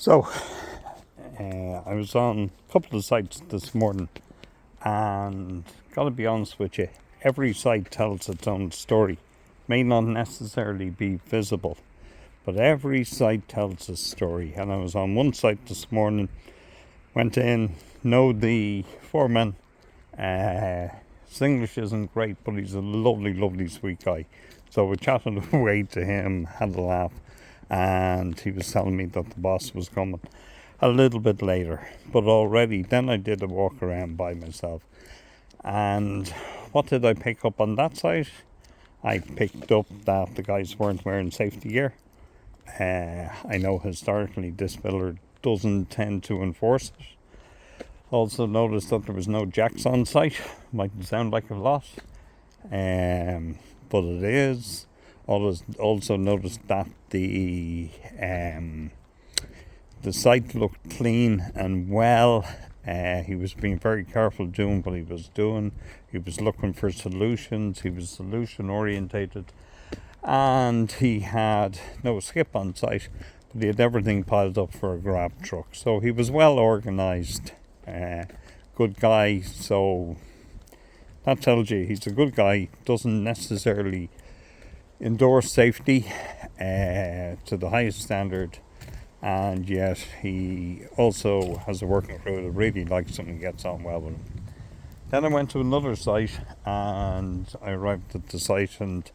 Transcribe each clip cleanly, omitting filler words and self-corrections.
So, I was on a couple of sites this morning, and gotta be honest with you, every site tells its own story. May not necessarily be visible, but every site tells a story. And I was on one site this morning, went in, know the foreman. His English isn't great, but he's a lovely, lovely, sweet guy. So we chatted away to him, had a laugh, and he was telling me that the boss was coming a little bit later. But already, then I did a walk around by myself. And what did I pick up on that site? I picked up that the guys weren't wearing safety gear. I know historically this builder doesn't tend to enforce it. Also noticed that there was no jacks on site. Mightn't sound like a lot, but it is. Also noticed that the site looked clean and well. He was being very careful doing what he was doing. He was looking for solutions. He was solution orientated, and he had no skip on site, but he had everything piled up for a grab truck. So he was well organised. Good guy. So that tells you he's a good guy. Doesn't necessarily endorse safety to the highest standard, and yet he also has a working crew that really likes him and gets on well with him. Then I went to another site, and I arrived at the site, and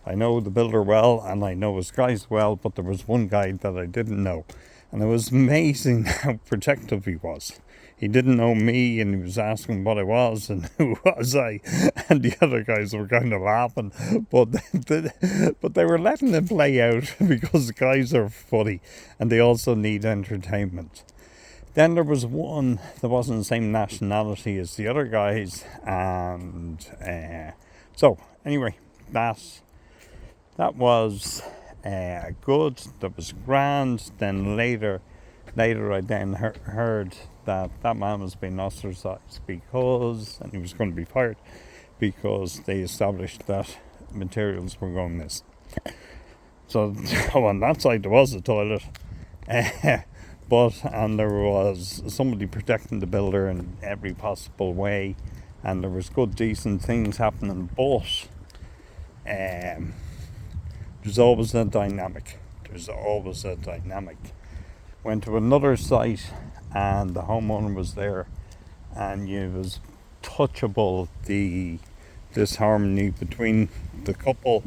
I know the builder well and I know his guys well, but there was one guy that I didn't know, and it was amazing how protective he was. He didn't know me, and he was asking what I was and who was I, and the other guys were kind of laughing, but they were letting him play out because the guys are funny and they also need entertainment. Then there was one that wasn't the same nationality as the other guys, and so anyway, that was good. That was grand. Then later I then heard that man was being ostracised and he was going to be fired because they established that materials were going missing. So on that side there was a toilet, and there was somebody protecting the builder in every possible way, and there was good decent things happening, but there's always a dynamic. Went to another site, and the homeowner was there, and it was touchable, the disharmony between the couple,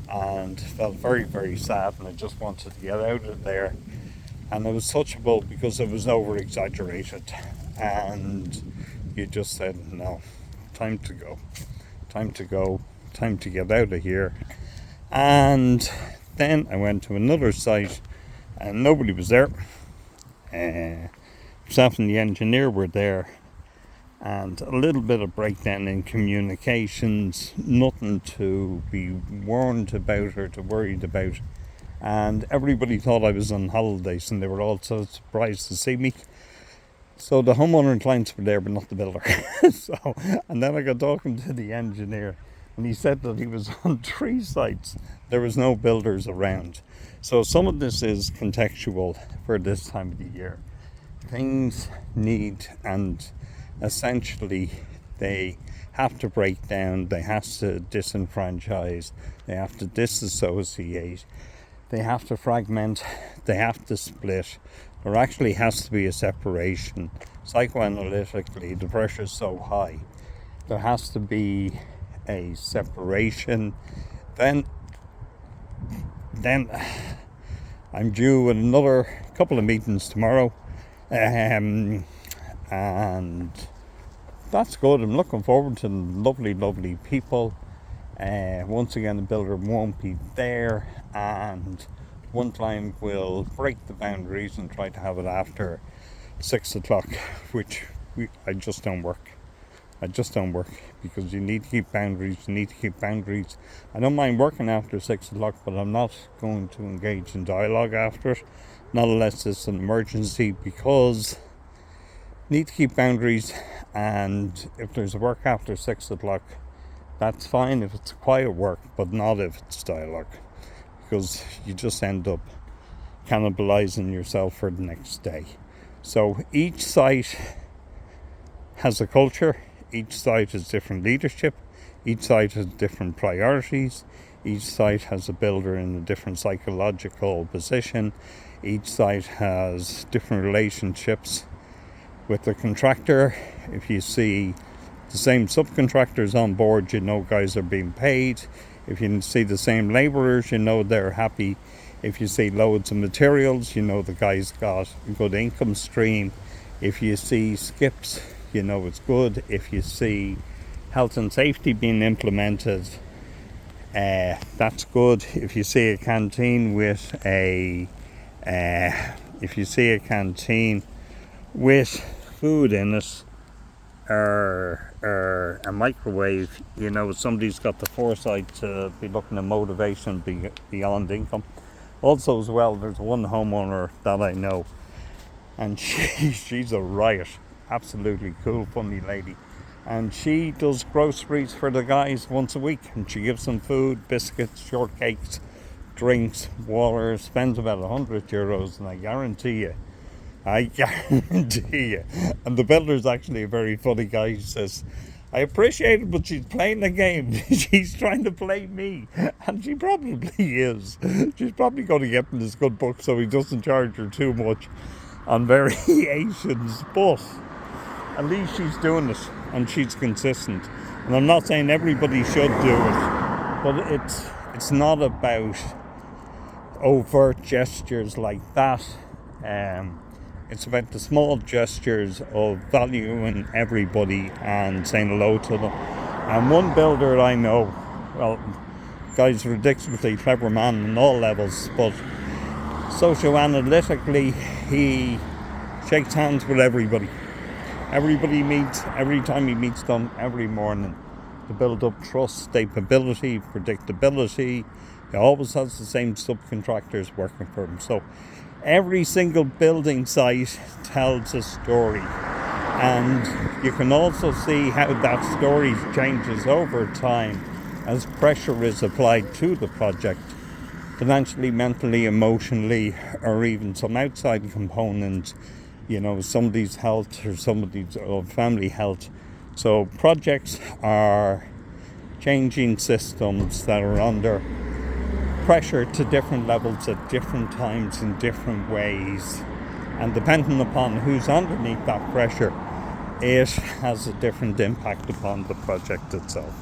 and felt very, very sad, and I just wanted to get out of there. And it was touchable because it was over exaggerated, and you just said, no, time to go, time to get out of here. And then I went to another site, and nobody was there. Myself and the engineer were there, and a little bit of breakdown in communications, nothing to be warned about or to worried about, and everybody thought I was on holidays, and they were all so surprised to see me. So the homeowner and clients were there, but not the builder. And then I got talking to the engineer, and he said that he was on 3 sites. There was no builders around. So some of this is contextual for this time of the year. Things need, and essentially they have to break down, they have to disenfranchise, they have to disassociate, they have to fragment, they have to split. There actually has to be a separation. Psychoanalytically, the pressure is so high. There has to be a separation. Then I'm due in another couple of meetings tomorrow, and that's good. I'm looking forward to lovely, lovely people. Once again, the builder won't be there, and one client will break the boundaries and try to have it after 6 o'clock, which I just don't work. Because you need to keep boundaries. I don't mind working after 6 o'clock, but I'm not going to engage in dialogue after it, not unless it's an emergency, because you need to keep boundaries. And if there's work after 6 o'clock, that's fine if it's quiet work, but not if it's dialogue, because you just end up cannibalizing yourself for the next day. So each site has a culture, each site has different leadership, each site has different priorities, each site has a builder in a different psychological position, each site has different relationships with the contractor. If you see the same subcontractors on board, you know guys are being paid. If you see the same labourers, you know they're happy. If you see loads of materials, you know the guy's got a good income stream. If you see skips, you know it's good. If you see health and safety being implemented, that's good. If you see a canteen with food in it, or a microwave, you know somebody's got the foresight to be looking at motivation beyond income. Also as well, there's one homeowner that I know, and she's a riot, absolutely cool, funny lady, and she does groceries for the guys once a week, and she gives them food, biscuits, shortcakes, drinks, water, spends about €100, and I guarantee you, and the builder's actually a very funny guy. He says, I appreciate it, but she's playing the game. She's trying to play me, and she probably is. She's probably going to get in this good book so he doesn't charge her too much on variations, but at least she's doing it and she's consistent. And I'm not saying everybody should do it, but it's not about overt gestures like that. It's about the small gestures of valuing everybody and saying hello to them. And one builder I know, well, guy's a ridiculously clever man on all levels, but socio-analytically, he shakes hands with everybody. Everybody meets, every time he meets them, every morning, to build up trust, stability, predictability. He always has the same subcontractors working for him. So every single building site tells a story, and you can also see how that story changes over time as pressure is applied to the project, financially, mentally, emotionally, or even some outside components, you know, somebody's health or somebody's family health. So projects are changing systems that are under pressure to different levels at different times in different ways, and depending upon who's underneath that pressure, it has a different impact upon the project itself.